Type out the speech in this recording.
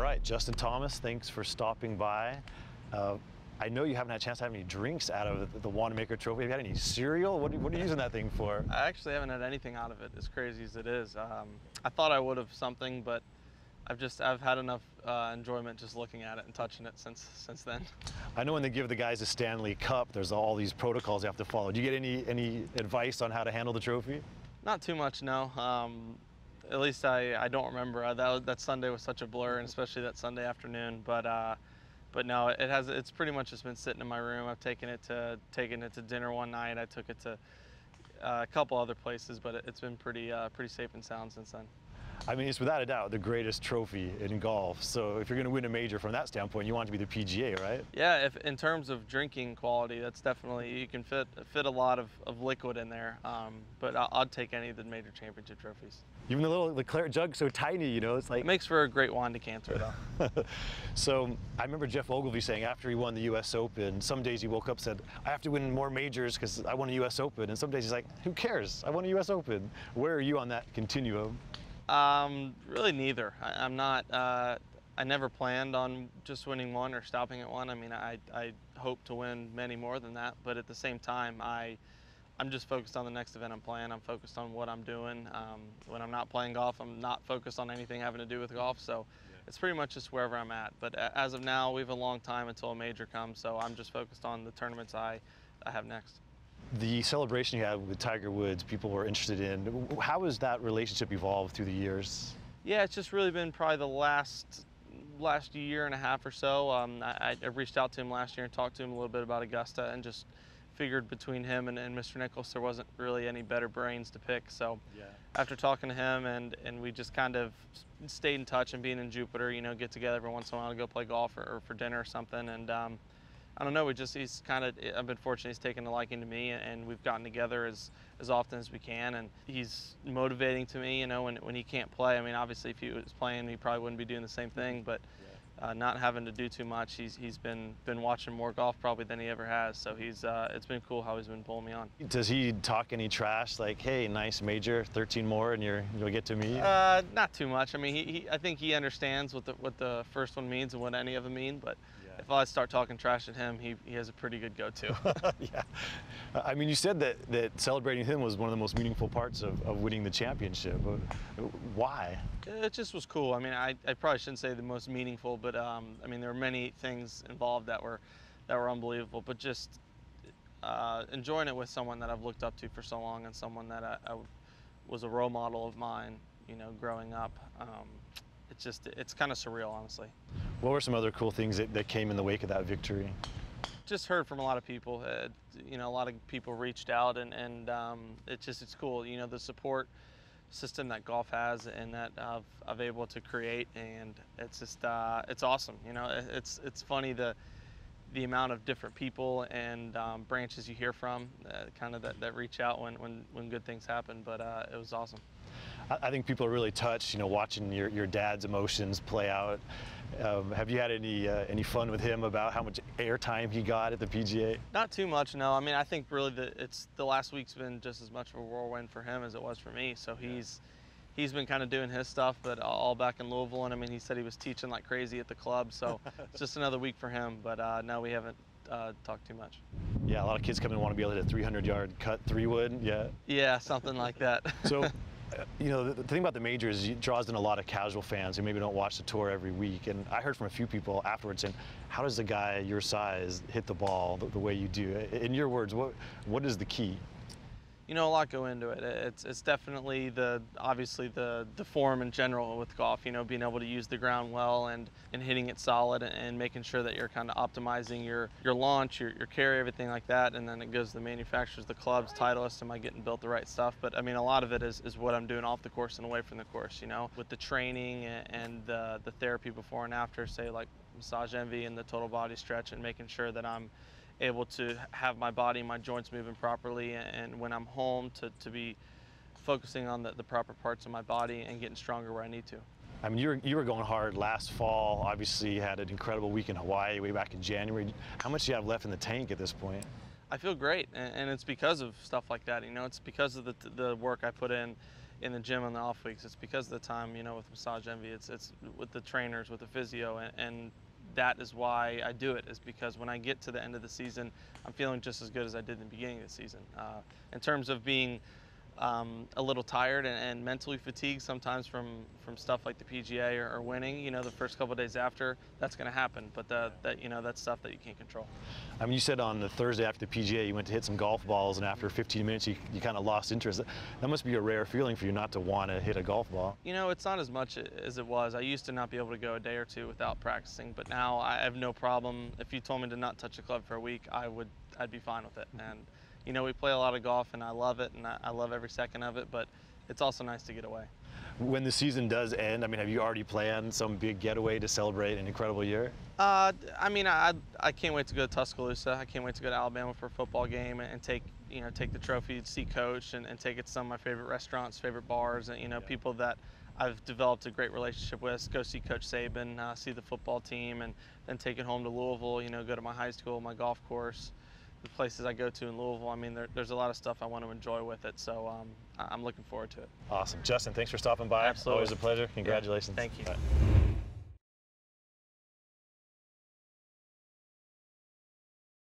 right, Justin Thomas, thanks for stopping by. I know you haven't had a chance to have any drinks out of the Wanamaker Trophy. Have you had any cereal? What are you using that thing for? I actually haven't had anything out of it, as crazy as it is. I thought I would have something, but I've had enough enjoyment just looking at it and touching it since then. I know when they give the guys a Stanley Cup, there's all these protocols you have to follow. Do you get any advice on how to handle the trophy? Not too much, no. At least I don't remember. That Sunday was such a blur, and especially that Sunday afternoon. But no, it's pretty much just been sitting in my room. I've taken it to dinner one night. I took it to a couple other places, but it's been pretty safe and sound since then. I mean, it's without a doubt the greatest trophy in golf. So if you're going to win a major from that standpoint, you want it to be the PGA, right? Yeah, if in terms of drinking quality, that's definitely, you can fit a lot of liquid in there. But I'd take any of the major championship trophies. Even the claret jug so tiny, you know, it's like. It makes for a great wine decanter, though. So I remember Jeff Ogilvy saying after he won the U.S. Open, some days he woke up and said, I have to win more majors because I won a U.S. Open. And some days he's like, who cares? I won a U.S. Open. Where are you on that continuum? Really neither. I'm not, I never planned on just winning one or stopping at one. I mean, I hope to win many more than that, but at the same time, I'm just focused on the next event I'm playing. I'm focused on what I'm doing. When I'm not playing golf, I'm not focused on anything having to do with golf, so it's pretty much just wherever I'm at. But as of now, we have a long time until a major comes, so I'm just focused on the tournaments I have next. The celebration you had with Tiger Woods, people were interested in. How has that relationship evolved through the years? Yeah, it's just really been probably the last year and a half or so. I reached out to him last year and talked to him a little bit about Augusta, and just figured between him and Mr. Nicklaus there wasn't really any better brains to pick. So after talking to him and we just kind of stayed in touch, and being in Jupiter, you know, get together every once in a while to go play golf or for dinner or something. And I don't know, I've been fortunate he's taken a liking to me, and we've gotten together as often as we can, and he's motivating to me, you know, when he can't play. I mean, obviously if he was playing, he probably wouldn't be doing the same thing, but not having to do too much, he's been watching more golf probably than he ever has, so it's been cool how he's been pulling me on. Does he talk any trash, like, hey, nice major, 13 more and you'll get to me? Not too much. I mean, I think he understands what the first one means and what any of them mean, but if I start talking trash at him, he has a pretty good go-to. Yeah. I mean, you said that celebrating him was one of the most meaningful parts of winning the championship. Why? It just was cool. I mean, I probably shouldn't say the most meaningful, but I mean, there were many things involved that were unbelievable, but just enjoying it with someone that I've looked up to for so long, and someone that I was a role model of mine, you know, growing up. It's kind of surreal, honestly. What were some other cool things that came in the wake of that victory? Just heard from a lot of people. You know, a lot of people reached out, and it's cool. You know, the support system that golf has and that I've able to create, and it's just it's awesome. You know, it's funny the amount of different people and branches you hear from, kind of that reach out when good things happen. But it was awesome. I think people are really touched, you know, watching your dad's emotions play out. Have you had any fun with him about how much airtime he got at the PGA? Not too much, no. I mean, I think really the last week's been just as much of a whirlwind for him as it was for me. So he's been kind of doing his stuff, but all back in Louisville. And I mean, he said he was teaching like crazy at the club, so it's just another week for him. But no, we haven't talked too much. Yeah, a lot of kids come in and want to be able to hit a 300-yard cut 3-wood. Yeah. Yeah, something like that. So. You know, the thing about the majors, it draws in a lot of casual fans who maybe don't watch the tour every week. And I heard from a few people afterwards saying, how does a guy your size hit the ball the way you do? In your words, what is the key? You know, a lot go into it. It's definitely obviously the form in general with golf, you know, being able to use the ground well and hitting it solid and making sure that you're kind of optimizing your launch, your carry, everything like that. And then it goes to the manufacturers, the clubs, Titleist, am I getting built the right stuff? But I mean, a lot of it is what I'm doing off the course and away from the course, you know, with the training and the therapy before and after, say like Massage Envy and the total body stretch, and making sure that I'm able to have my body and my joints moving properly, and when I'm home to be focusing on the proper parts of my body and getting stronger where I need to. I mean, you were going hard last fall. Obviously, you had an incredible week in Hawaii way back in January. How much do you have left in the tank at this point? I feel great, and it's because of stuff like that. You know, it's because of the work I put in, in the gym on the off weeks. It's because of the time, you know, with Massage Envy. It's with the trainers, with the physio, and that is why I do it, is because when I get to the end of the season, I'm feeling just as good as I did in the beginning of the season. In terms of being a little tired and mentally fatigued sometimes from stuff like the PGA or winning, you know, the first couple of days after, that's going to happen. But that you know, that's stuff that you can't control. I mean, you said on the Thursday after the PGA, you went to hit some golf balls, and after 15 minutes, you kind of lost interest. That must be a rare feeling for you, not to want to hit a golf ball. You know, it's not as much as it was. I used to not be able to go a day or two without practicing, but now I have no problem. If you told me to not touch a club for a week, I'd be fine with it. And you know, we play a lot of golf, and I love it, and I love every second of it, but it's also nice to get away. When the season does end, I mean, have you already planned some big getaway to celebrate an incredible year? I mean, I can't wait to go to Tuscaloosa. I can't wait to go to Alabama for a football game and take the trophy, see Coach, and take it to some of my favorite restaurants, favorite bars, and, you know, people that I've developed a great relationship with. Go see Coach Saban, see the football team, and then take it home to Louisville, you know, go to my high school, my golf course, the places I go to in Louisville. I mean, there's a lot of stuff I want to enjoy with it, so I'm looking forward to it. Awesome. Justin, thanks for stopping by. Absolutely. Always a pleasure. Congratulations. Yeah, thank you. Bye.